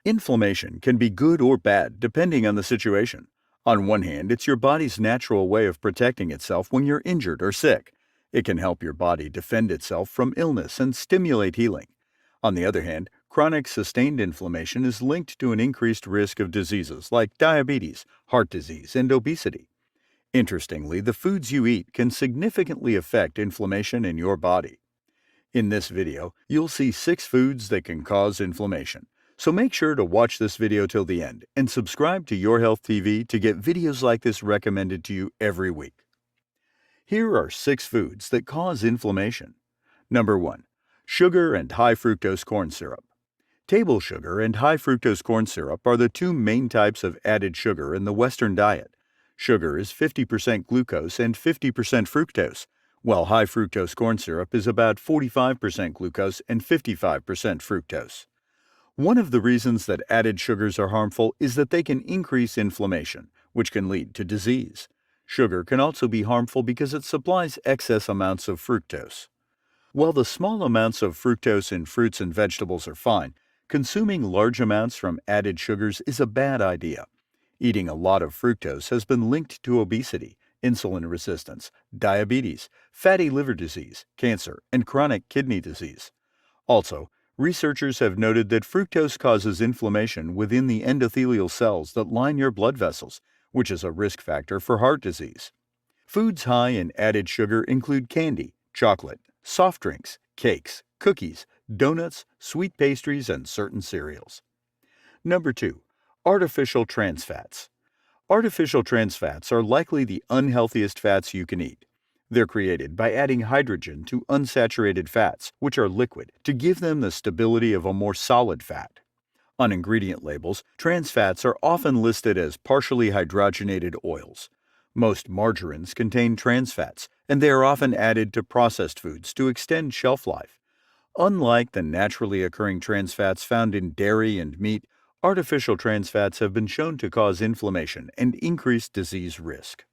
Inflammation can be good or bad depending on the situation. On one hand, it's your body's natural way of protecting itself when you're injured or sick. It can help your body defend itself from illness and stimulate healing. On the other hand, chronic sustained inflammation is linked to an increased risk of diseases like diabetes, heart disease, and obesity. Interestingly, the foods you eat can significantly affect inflammation in your body. In this video, you'll see 6 foods that can cause inflammation. So make sure to watch this video till the end and subscribe to Your Health TV to get videos like this recommended to you every week. Here are 6 foods that cause inflammation. Number 1. Sugar and high-fructose corn syrup. Table sugar and high-fructose corn syrup are the two main types of added sugar in the Western diet. Sugar is 50% glucose and 50% fructose, while high-fructose corn syrup is about 45% glucose and 55% fructose. One of the reasons that added sugars are harmful is that they can increase inflammation, which can lead to disease. Sugar can also be harmful because it supplies excess amounts of fructose. While the small amounts of fructose in fruits and vegetables are fine, consuming large amounts from added sugars is a bad idea. Eating a lot of fructose has been linked to obesity, insulin resistance, diabetes, fatty liver disease, cancer, and chronic kidney disease. Also, researchers have noted that fructose causes inflammation within the endothelial cells that line your blood vessels, which is a risk factor for heart disease. Foods high in added sugar include candy, chocolate, soft drinks, cakes, cookies, donuts, sweet pastries, and certain cereals. Number 2. Artificial trans fats. Artificial trans fats are likely the unhealthiest fats you can eat. They're created by adding hydrogen to unsaturated fats, which are liquid, to give them the stability of a more solid fat. On ingredient labels, trans fats are often listed as partially hydrogenated oils. Most margarines contain trans fats, and they are often added to processed foods to extend shelf life. Unlike the naturally occurring trans fats found in dairy and meat, artificial trans fats have been shown to cause inflammation and increase disease risk.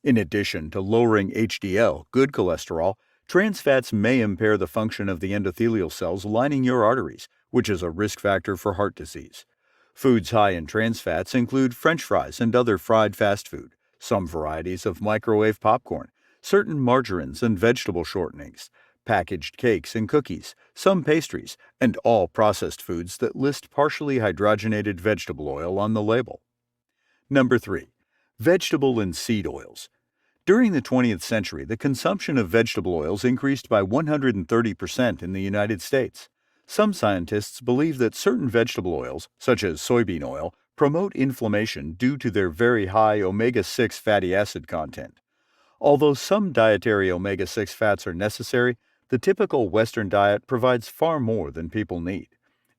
In addition to lowering HDL, good cholesterol, trans fats may impair the function of the endothelial cells lining your arteries, which is a risk factor for heart disease. Foods high in trans fats include French fries and other fried fast food, some varieties of microwave popcorn, certain margarines and vegetable shortenings, packaged cakes and cookies, some pastries, and all processed foods that list partially hydrogenated vegetable oil on the label. Number 3. Vegetable and seed oils. During the 20th century, the consumption of vegetable oils increased by 130% in the United States. Some scientists believe that certain vegetable oils, such as soybean oil, promote inflammation due to their very high omega-6 fatty acid content. Although some dietary omega-6 fats are necessary, the typical Western diet provides far more than people need.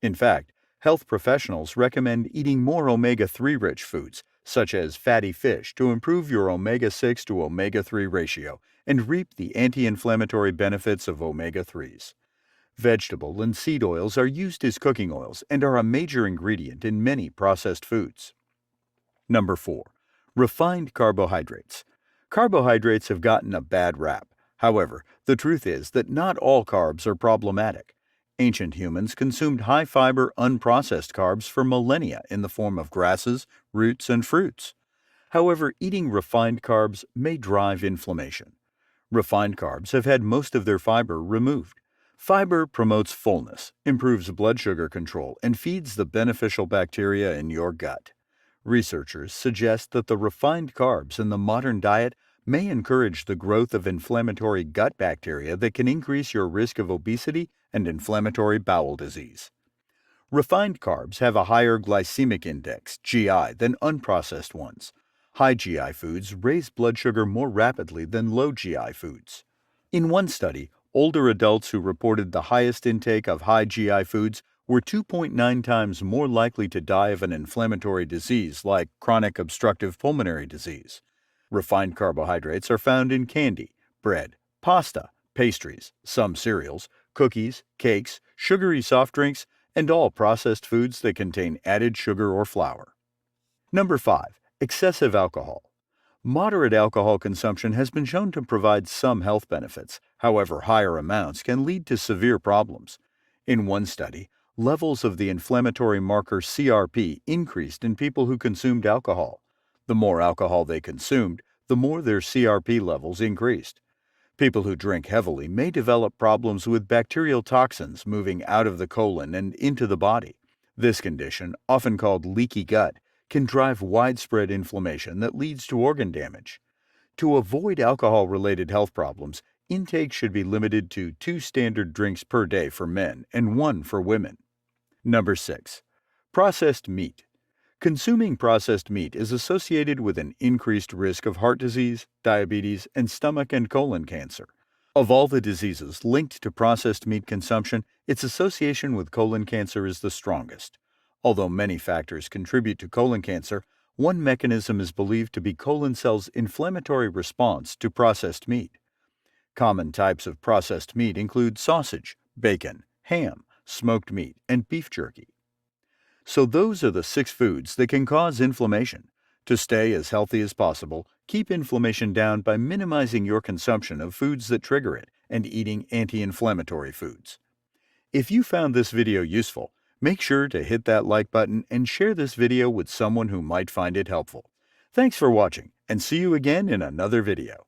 In fact, health professionals recommend eating more omega-3 rich foods, such as fatty fish, to improve your omega-6 to omega-3 ratio and reap the anti-inflammatory benefits of omega-3s. Vegetable and seed oils are used as cooking oils and are a major ingredient in many processed foods. Number 4. Refined carbohydrates. Carbohydrates have gotten a bad rap. However, the truth is that not all carbs are problematic. Ancient humans consumed high-fiber, unprocessed carbs for millennia in the form of grasses, roots, and fruits. However, eating refined carbs may drive inflammation. Refined carbs have had most of their fiber removed. Fiber promotes fullness, improves blood sugar control, and feeds the beneficial bacteria in your gut. Researchers suggest that the refined carbs in the modern diet may encourage the growth of inflammatory gut bacteria that can increase your risk of obesity and inflammatory bowel disease. Refined carbs have a higher glycemic index, GI, than unprocessed ones. High GI foods raise blood sugar more rapidly than low GI foods. In one study, older adults who reported the highest intake of high GI foods were 2.9 times more likely to die of an inflammatory disease like chronic obstructive pulmonary disease. Refined carbohydrates are found in candy, bread, pasta, pastries, some cereals, cookies, cakes, sugary soft drinks, and all processed foods that contain added sugar or flour. Number 5. Excessive alcohol. Moderate alcohol consumption has been shown to provide some health benefits. However, higher amounts can lead to severe problems. In one study, levels of the inflammatory marker CRP increased in people who consumed alcohol. The more alcohol they consumed, the more their CRP levels increased. People who drink heavily may develop problems with bacterial toxins moving out of the colon and into the body. This condition, often called leaky gut, can drive widespread inflammation that leads to organ damage. To avoid alcohol-related health problems, intake should be limited to 2 standard drinks per day for men and 1 for women. Number 6. Processed meat. Consuming processed meat is associated with an increased risk of heart disease, diabetes, and stomach and colon cancer. Of all the diseases linked to processed meat consumption, its association with colon cancer is the strongest. Although many factors contribute to colon cancer, one mechanism is believed to be colon cells' inflammatory response to processed meat. Common types of processed meat include sausage, bacon, ham, smoked meat, and beef jerky. So those are the 6 foods that can cause inflammation. To stay as healthy as possible, keep inflammation down by minimizing your consumption of foods that trigger it and eating anti-inflammatory foods. If you found this video useful, make sure to hit that like button and share this video with someone who might find it helpful. Thanks for watching, and see you again in another video.